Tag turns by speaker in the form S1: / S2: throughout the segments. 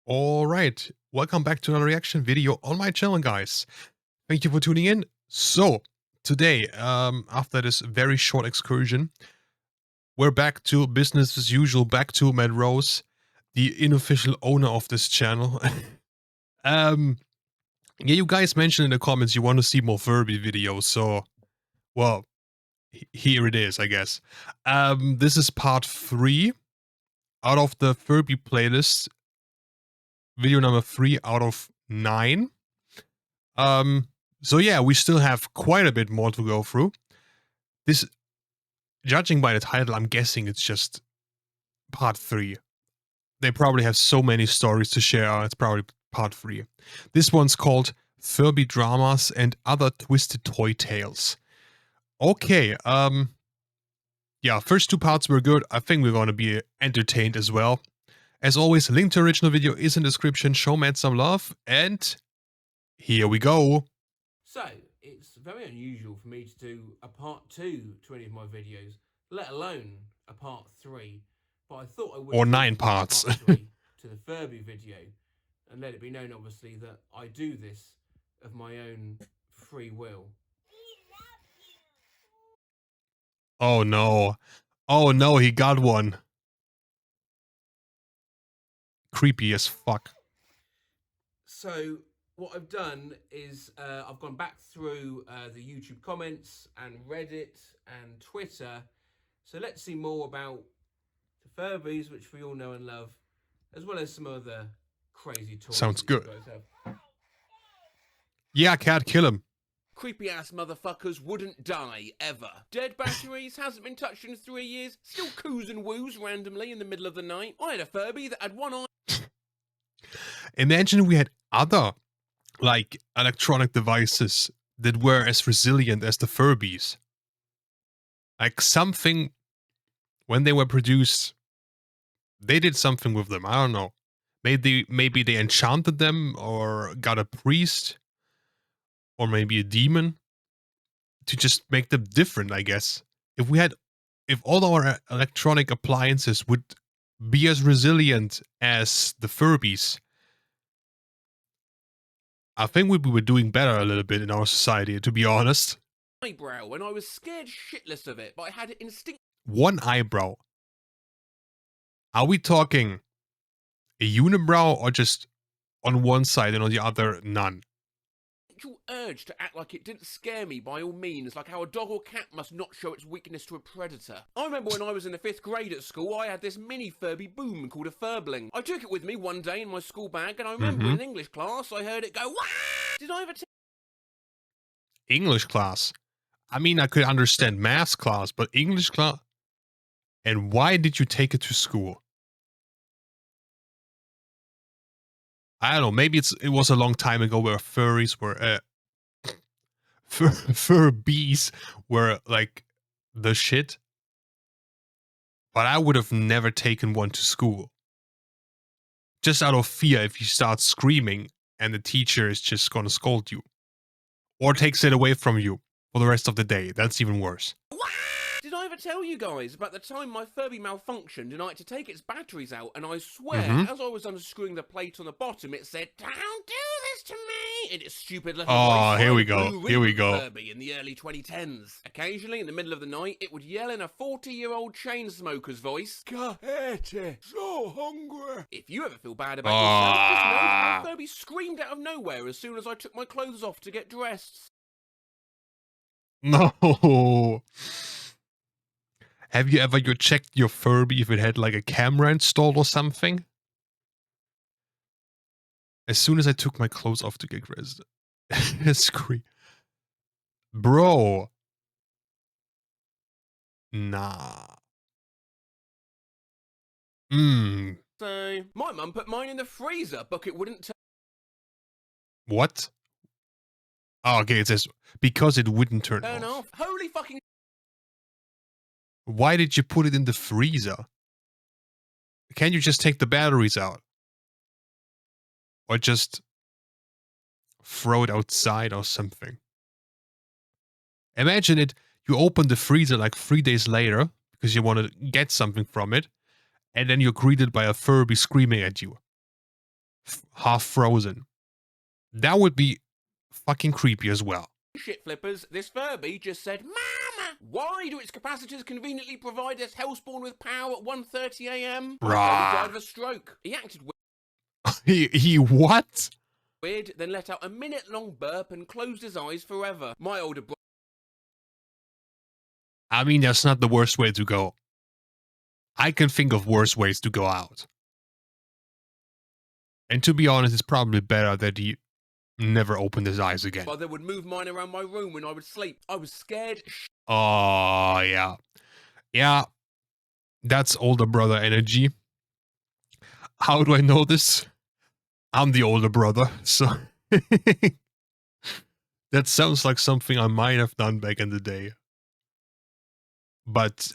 S1: Alright, welcome back to another reaction video on my channel, guys. Thank you for tuning in. So, today, after this very short excursion, we're back to business as usual, back to Matt Rose, the unofficial owner of this channel. um, yeah, you guys mentioned in the comments you want to see more Furby videos, so, well, here it is, I guess. This is part 3 out of the Furby playlist. Video number 3 out of 9. So yeah, we still have quite a bit more to go through. This, judging by the title, I'm guessing it's just part 3. They probably have so many stories to share, it's probably part 3. This one's called Furby Dramas and Other Twisted Toy Tales. Okay, yeah, first 2 parts were good. I think we're gonna be entertained as well. As always, link to original video is in the description. Show Matt some love, and here we go.
S2: So, it's very unusual for me to do a part 2 to any of my videos, let alone a part 3, but I thought I would
S1: Or 9 parts.
S2: part 3 to the Furby video, and let it be known, obviously, that I do this of my own free will.
S1: Oh no. Oh no, he got one. Creepy as fuck.
S2: So, what I've done is I've gone back through the YouTube comments and Reddit and Twitter. So let's see more about the Furbies, which we all know and love, as well as some other crazy toys.
S1: Sounds good.
S2: You guys have.
S1: Yeah, cat, kill him.
S2: Creepy ass motherfuckers wouldn't die ever. Dead batteries, hasn't been touched in 3 years, still coos and woos randomly in the middle of the night. I had a Furby that had one eye.
S1: Imagine we had other, like, electronic devices that were as resilient as the Furbies. Like, something, when they were produced, they did something with them. I don't know. Maybe they enchanted them, or got a priest, or maybe a demon, to just make them different, I guess. If all our electronic appliances would be as resilient as the Furbies, I think we were doing better a little bit in our society, to be honest.
S2: Eyebrow, and I was scared shitless of it, but I had it instinct.
S1: One eyebrow. Are we talking a unibrow, or just on one side and on the other none?
S2: Urge to act like it didn't scare me by all means, like how a dog or cat must not show its weakness to a predator. I remember when I was in the 5th grade at school, I had this mini Furby boom called a Furbling. I took it with me one day in my school bag, and I remember in English class I heard it go, "Wah!" Did I ever
S1: English class? I mean, I could understand math class, but English class? And why did you take it to school? I don't know, maybe it was a long time ago where furries were, Furbies were, like, the shit. But I would have never taken one to school. Just out of fear if you start screaming and the teacher is just gonna scold you. Or takes it away from you for the rest of the day. That's even worse.
S2: Did I ever tell you guys about the time my Furby malfunctioned and I had to take its batteries out, and I swear, as I was unscrewing the plate on the bottom, it said, "Don't do this to me," in its stupid little voice.
S1: Here we go. Here we go.
S2: Furby in the early 2010s. Occasionally, in the middle of the night, it would yell in a 40-year-old chain smoker's voice, "Kahete, so hungry." If you ever feel bad about yourself, just know that my Furby screamed out of nowhere as soon as I took my clothes off to get dressed.
S1: No. Have you ever checked your Furby if it had like a camera installed or something? As soon as I took my clothes off to get dressed. Scream. Bro. Nah.
S2: So, my mum put mine in the freezer, but it wouldn't
S1: What? Oh, okay, it says, because it wouldn't turn off.
S2: Holy fucking...
S1: Why did you put it in the freezer? Can't you just take the batteries out? Or just throw it outside or something? Imagine it, you open the freezer like 3 days later, because you want to get something from it, and then you're greeted by a Furby screaming at you. half frozen. That would be fucking creepy as well.
S2: Shit flippers, this Furby just said, "Mama, why do its capacitors conveniently provide us Hellspawn with power at 1:30 a.m.? My Furby died of a stroke. He acted
S1: He what?
S2: weird, then let out a minute-long burp and closed his eyes forever. My older brother
S1: I mean, that's not the worst way to go. I can think of worse ways to go out. And to be honest, it's probably better that he never opened his eyes again.
S2: would move mine around my room when I would sleep. I was scared.
S1: Oh, yeah. Yeah. That's older brother energy. How do I know this? I'm the older brother, so... That sounds like something I might have done back in the day. But,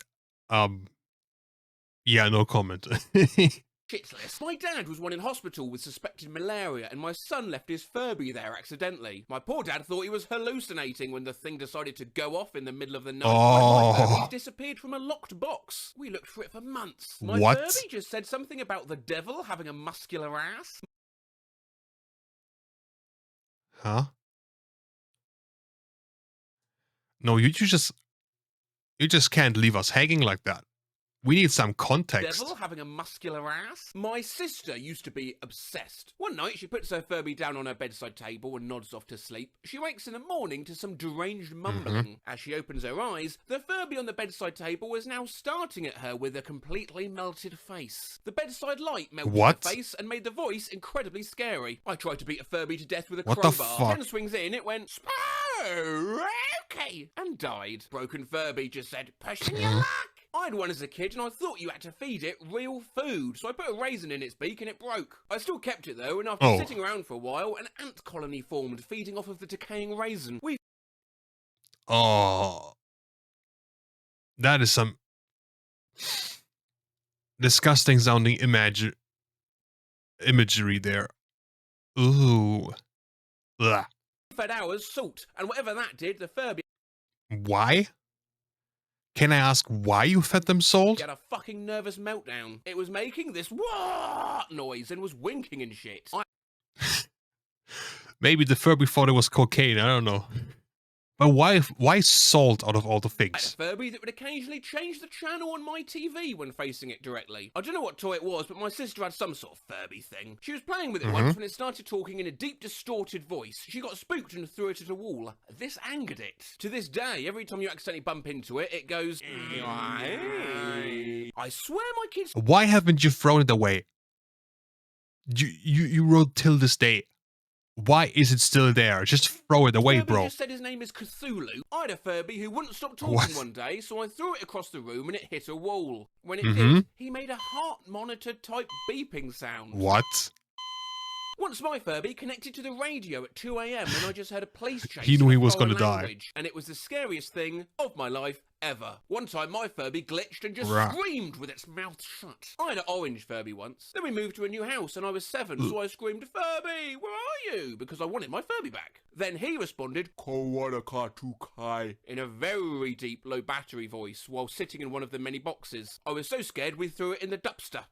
S1: yeah, no comment.
S2: Shitless. My dad was one in hospital with suspected malaria, and my son left his Furby there accidentally. My poor dad thought he was hallucinating when the thing decided to go off in the middle of the night. My Furby disappeared from a locked box. We looked for it for months. My Furby just said something about the devil having a muscular ass.
S1: Huh? No, you just can't leave us hanging like that. We need some context.
S2: Devil having a muscular ass? My sister used to be obsessed. One night, she puts her Furby down on her bedside table and nods off to sleep. She wakes in the morning to some deranged mumbling. As she opens her eyes, the Furby on the bedside table was now starting at her with a completely melted face. The bedside light melted her face and made the voice incredibly scary. I tried to beat a Furby to death with a crowbar. 10 swings in, it went, "Okay," and died. Broken Furby just said, "Pushing your luck." I had one as a kid and I thought you had to feed it real food, so I put a raisin in its beak and it broke. I still kept it though, and after sitting around for a while, an ant colony formed feeding off of the decaying raisin.
S1: Oh. That is some disgusting sounding imagery there. Ooh. Ugh.
S2: Fed hours salt, and whatever that did, the Furby...
S1: Why? Can I ask why you fed them salt?
S2: He had a fucking nervous meltdown. It was making this what noise and was winking and shit.
S1: Maybe the Furby thought it was cocaine, I don't know. But why salt out of all the things?
S2: I had a Furby that would occasionally change the channel on my TV when facing it directly. I don't know what toy it was, but my sister had some sort of Furby thing. She was playing with it once when it started talking in a deep, distorted voice. She got spooked and threw it at a wall. This angered it. To this day, every time you accidentally bump into it, it goes... I swear my kids...
S1: Why haven't you thrown it away? You wrote till this day. Why is it still there? Just throw it away, bro.
S2: Just said his name is Cthulhu. I had a Furby who wouldn't stop talking one day, so I threw it across the room and it hit a wall. When it did, he made a heart-monitor type beeping sound.
S1: What?
S2: Once my Furby connected to the radio at 2 a.m. and I just heard a police chase.
S1: He knew he was going to die.
S2: And it was the scariest thing of my life ever. One time my Furby glitched and just screamed with its mouth shut. I had an orange Furby once. Then we moved to a new house and I was 7, so I screamed, "Furby, where are you?" because I wanted my Furby back. Then he responded, "Kawanakatukai," in a very deep low battery voice while sitting in one of the many boxes. I was so scared we threw it in the dumpster.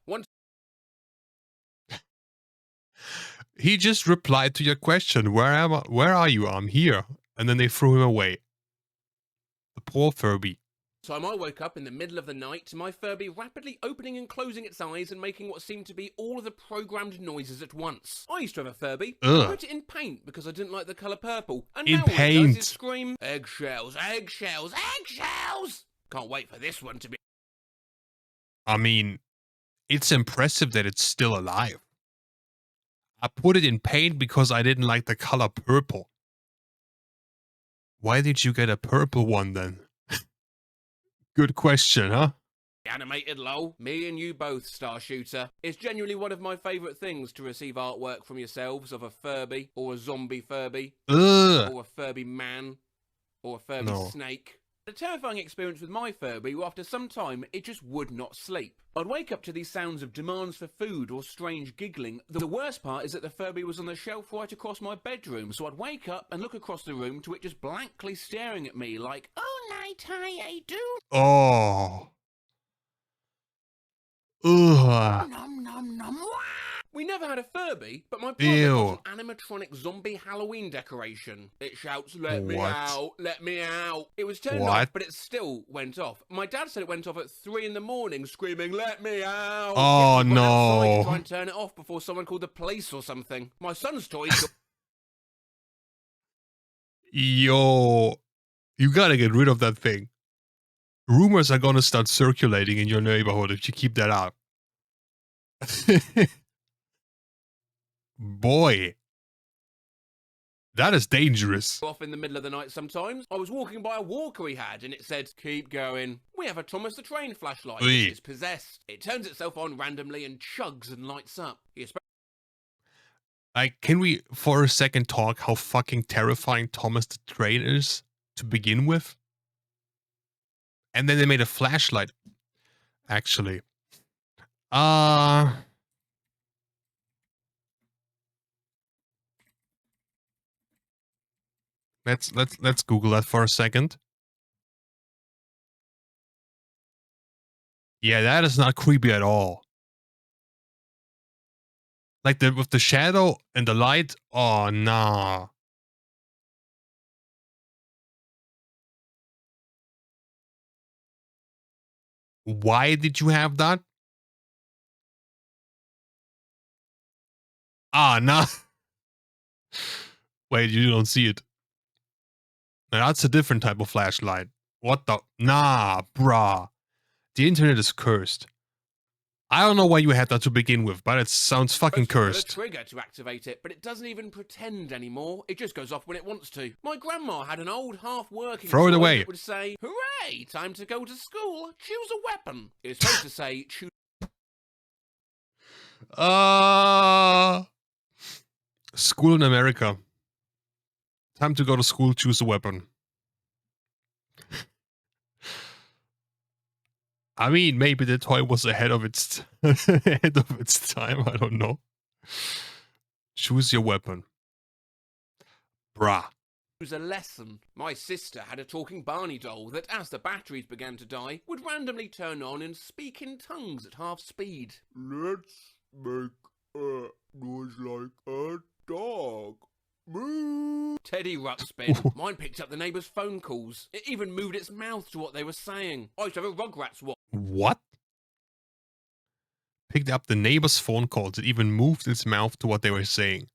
S1: He just replied to your question. Where are you? I'm here. And then they threw him away. The poor Furby.
S2: Time I woke up in the middle of the night to my Furby rapidly opening and closing its eyes and making what seemed to be all of the programmed noises at once. I used to have a Furby. I put it in paint because I didn't like the colour purple. And now all it does is scream, "Eggshells, eggshells, eggshells!" Can't wait for this one to be...
S1: I mean, it's impressive that it's still alive. I put it in paint because I didn't like the color purple. Why did you get a purple one then? Good question, huh?
S2: Animated lol. Me and you both, Star Shooter. It's genuinely one of my favourite things to receive artwork from yourselves of a Furby, or a zombie Furby, or a Furby man, or a Furby snake. A terrifying experience with my Furby where after some time it just would not sleep. I'd wake up to these sounds of demands for food or strange giggling. The worst part is that the Furby was on the shelf right across my bedroom, so I'd wake up and look across the room to it just blankly staring at me like, "Oh, night, I do."
S1: Oh. Ugh.
S2: Nom nom nom. We never had a Furby, but my brother got an animatronic zombie Halloween decoration. It shouts, "Let me out, let me out." It was turned off, but it still went off. My dad said it went off at 3 in the morning, screaming, "Let me out."
S1: Oh,
S2: no. Outside to try
S1: no.
S2: and turn it off before someone called the police or something. My son's toy...
S1: Yo, you gotta get rid of that thing. Rumors are gonna start circulating in your neighborhood if you keep that up. Boy, that is dangerous.
S2: Off in the middle of the night sometimes. I was walking by a walker he had and it said, "Keep going. We have a Thomas the Train flashlight, which is possessed. It turns itself on randomly and chugs and lights up."
S1: Can we for a second talk how fucking terrifying Thomas the Train is to begin with? And then they made a flashlight. Actually. Let's Google that for a second. Yeah, that is not creepy at all. Like with the shadow and the light. Oh nah. Why did you have that? Ah, nah. Wait, you don't see it. Now that's a different type of flashlight. What the? Nah, bruh. The internet is cursed. I don't know why you had that to begin with, but it sounds fucking cursed.
S2: A trigger to activate it, but it doesn't even pretend anymore. It just goes off when it wants to. My grandma had an old half-working
S1: Throw it away.
S2: That would say, "Hooray, time to go to school. Choose a weapon." It's supposed to say, "Choose."
S1: School in America. Time to go to school, choose a weapon. I mean, maybe the toy was ahead of its time. I don't know. Choose your weapon. Bruh.
S2: Choose a lesson. My sister had a talking Barney doll that, as the batteries began to die, would randomly turn on and speak in tongues at half speed. "Let's make a noise like a dog. Moo." Teddy Ruxpin. Mine picked up the neighbour's phone calls. It even moved its mouth to what they were saying. I used to have a Rugrats watch.
S1: What? Picked up the neighbor's phone calls. It even moved its mouth to what they were saying.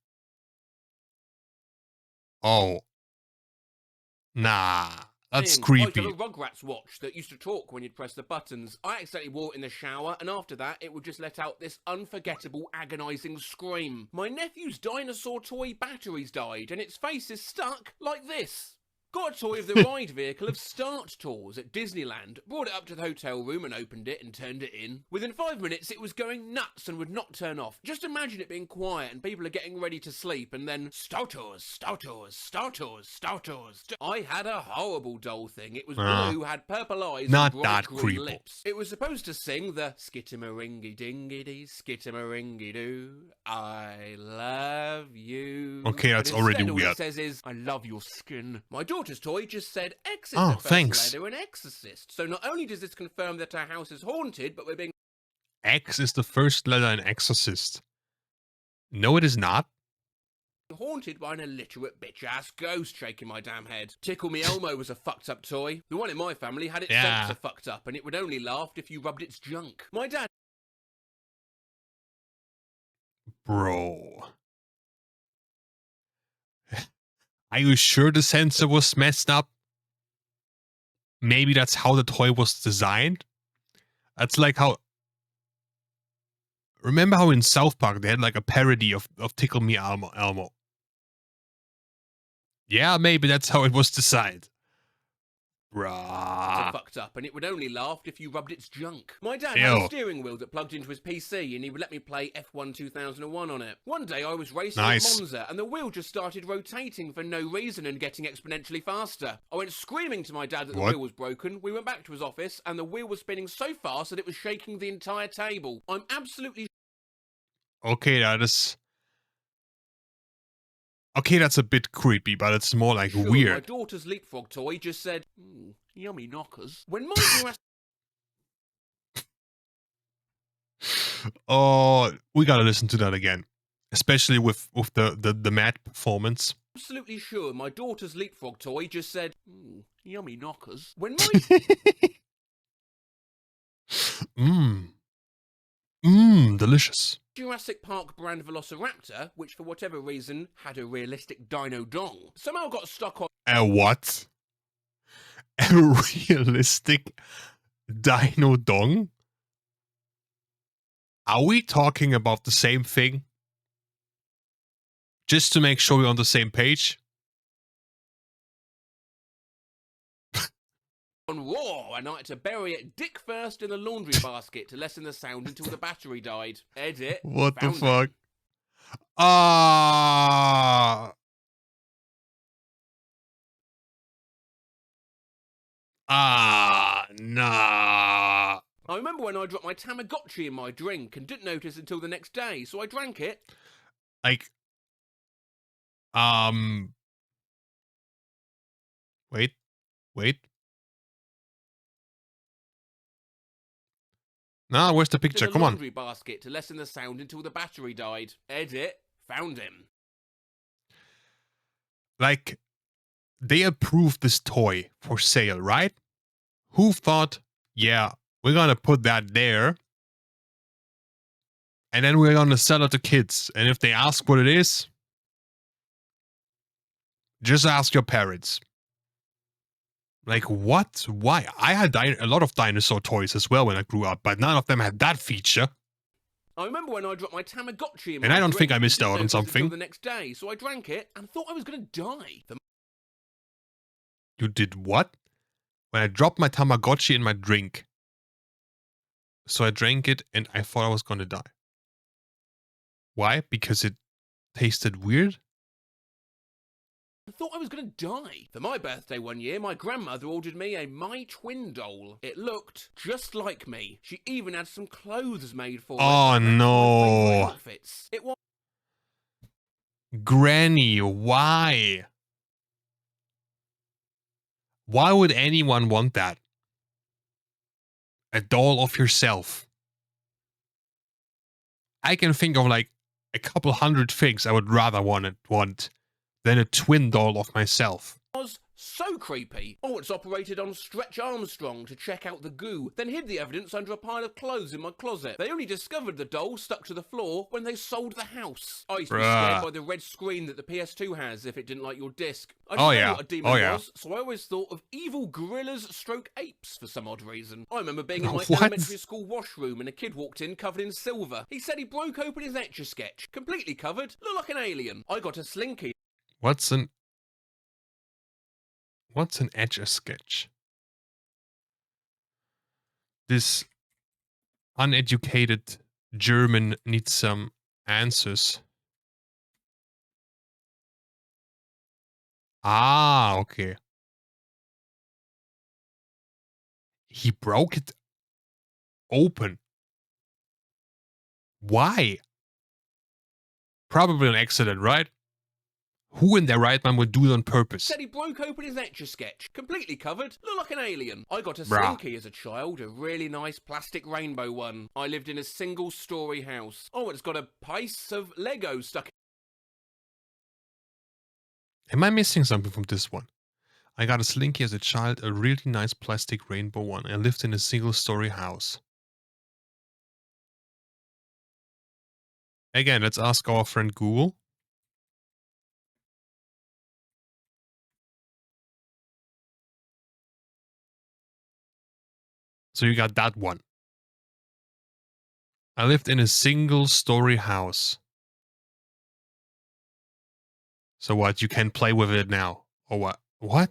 S1: Oh. Nah. That's creepy.
S2: I used to have a Rugrats watch that used to talk when you'd press the buttons. I accidentally wore it in the shower, and after that, it would just let out this unforgettable, agonising scream. My nephew's dinosaur toy batteries died, and its face is stuck like this. Got a toy of the ride vehicle of Start Tours at Disneyland, brought it up to the hotel room and opened it and turned it in. Within 5 minutes it was going nuts and would not turn off. Just imagine it being quiet and people are getting ready to sleep and then Star Tours, Star Tours, Star Tours, Star Tours. I had a horrible doll thing. It was blue, had purple eyes and bright green lips. It was supposed to sing the skitamaringy-dingy-dee, skitamaringy-doo, I love you.
S1: Okay, that's already weird.
S2: All it says is, "I love your skin." My daughter's toy just said X is the first letter in Exorcist. So not only does this confirm that our house is haunted, but we're being...
S1: X is the first letter in Exorcist. No, it is not.
S2: Haunted by an illiterate bitch-ass ghost shaking my damn head. Tickle Me Elmo was a fucked up toy. The one in my family had its sensor fucked up, and it would only laugh if you rubbed its junk. My dad...
S1: Bro. Are you sure the sensor was messed up? Maybe that's how the toy was designed? That's like how... Remember how in South Park they had like a parody of Tickle Me Elmo? Yeah, maybe that's how it was designed. Bruh.
S2: Fucked up, and it would only laugh if you rubbed its junk. My dad had a steering wheel that plugged into his PC, and he would let me play F1 2001 on it. One day I was racing at Monza, and the wheel just started rotating for no reason and getting exponentially faster. I went screaming to my dad that the wheel was broken. We went back to his office, and the wheel was spinning so fast that it was shaking the entire table. I'm absolutely...
S1: Okay, that is... Okay, that's a bit creepy, but it's more like weird.
S2: My daughter's leapfrog toy just said, "Yummy knockers." When my
S1: Oh, we gotta listen to that again, especially with the mad performance.
S2: Absolutely sure my daughter's leapfrog toy just said, yummy knockers. When my
S1: Delicious.
S2: Jurassic Park brand Velociraptor, which for whatever reason had a realistic dino dong, somehow got stuck on
S1: A what? A realistic dino dong? Are we talking about the same thing? Just to make sure we're on the same page?
S2: Raw, and I had to bury it dick first in the laundry basket to lessen the sound until the battery died. Edit.
S1: What the
S2: Found
S1: fuck?
S2: it.
S1: Ah. Nah.
S2: I remember when I dropped my Tamagotchi in my drink and didn't notice until the next day, so I drank it.
S1: Like, wait. Nah, where's the picture?
S2: In the
S1: Come on.
S2: laundry basket to lessen the sound until the battery died. Edit. Found him.
S1: Like, they approved this toy for sale, right? Who thought, yeah, we're gonna put that there, and then we're gonna sell it to kids, and if they ask what it is, just ask your parents. Like, what? Why? I had a lot of dinosaur toys as well when I grew up, but none of them had that feature.
S2: I remember when I dropped my Tamagotchi in my
S1: And I don't
S2: drink
S1: think I missed
S2: and didn't
S1: out on
S2: notice
S1: something.
S2: until the next day, so I drank it and thought I was gonna die.
S1: You did what? When I dropped my Tamagotchi in my drink. So I drank it and I thought I was gonna die. Why? Because it tasted weird?
S2: I thought I was gonna die. For my birthday one year, my grandmother ordered me a My Twin doll. It looked just like me. She even had some clothes made for it.
S1: Oh
S2: that matched my favourite
S1: no.
S2: outfits. It was
S1: Granny, why? Why would anyone want that? A doll of yourself. I can think of like a couple hundred things I would rather want than a twin doll of myself.
S2: so creepy. Oh, it's operated on Stretch Armstrong to check out the goo, then hid the evidence under a pile of clothes in my closet. They only discovered the doll stuck to the floor when they sold the house. I used to be scared by the red screen that the PS2 has if it didn't like your disc. I didn't know what a demon was, so I always thought of evil gorillas stroke apes for some odd reason. I remember being in my elementary school washroom and a kid walked in covered in silver. He said he broke open his Etch-a-Sketch, completely covered, looked like an alien. I got a slinky.
S1: What's an Etch-a-Sketch? This uneducated German needs some answers. Ah, okay. He broke it open. Why? Probably an accident, right? Who in their right mind would do it on purpose?
S2: Said he broke open his Etch-a-Sketch, completely covered, looked like an alien. I got a
S1: Bruh.
S2: slinky as a child, a really nice plastic rainbow one. I lived in a single-story house. Oh, it's got a piece of Lego stuck.
S1: Am I missing something from this one? I got a slinky as a child, a really nice plastic rainbow one. I lived in a single-story house. Again, let's ask our friend Google. So you got that one. I lived in a single-story house. So what? You can play with it now? Or what? What?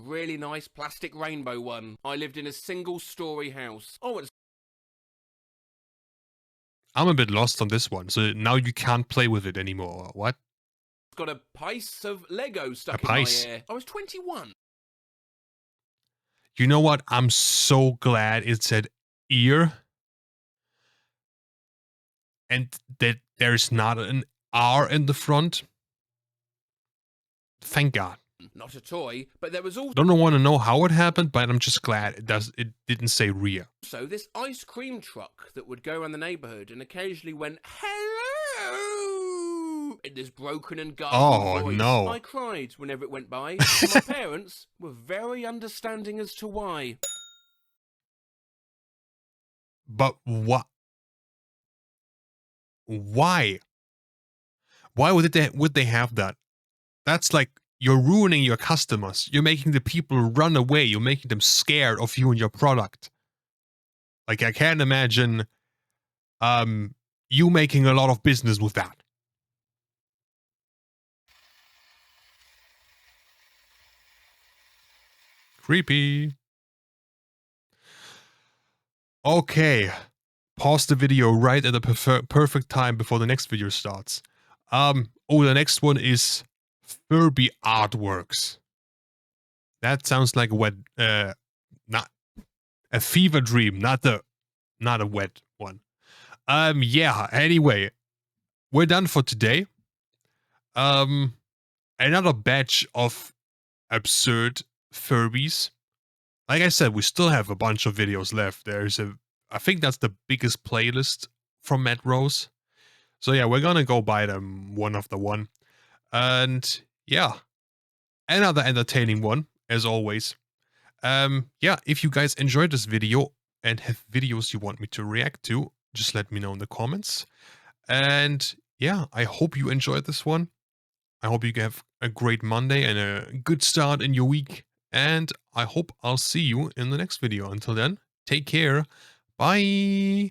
S2: Really nice plastic rainbow one. I lived in a single-story house. Oh, it's
S1: I'm a bit lost on this one. So now you can't play with it anymore. What?
S2: got a piece of Lego stuck
S1: A
S2: in my
S1: piece?
S2: ear. I was 21.
S1: You know what? I'm so glad it said ear. And that there's not an R in the front. Thank God.
S2: not a toy, but there was
S1: Don't want to know how it happened, but I'm just glad it didn't say Rhea.
S2: also this ice cream truck that would go around the neighborhood and occasionally went, hello, in this broken and garbled voice.
S1: No.
S2: I cried whenever it went by, and my parents were very understanding as to why.
S1: But what? Why? Why would they have that? That's like, you're ruining your customers. You're making the people run away. You're making them scared of you and your product. Like, I can't imagine you making a lot of business with that. Creepy. Okay. Pause the video right at the perfect time before the next video starts. The next one is Furby artworks. That sounds like a wet, not a fever dream, not a wet one. Yeah, anyway, we're done for today. Another batch of absurd Furbies. Like I said, we still have a bunch of videos left. I think that's the biggest playlist from Matt Rose. So yeah, we're gonna go by them one after one. And yeah, another entertaining one, as always. Yeah, if you guys enjoyed this video and have videos you want me to react to, just let me know in the comments. And yeah, I hope you enjoyed this one. I hope you have a great Monday and a good start in your week. And I hope I'll see you in the next video. Until then, take care. Bye.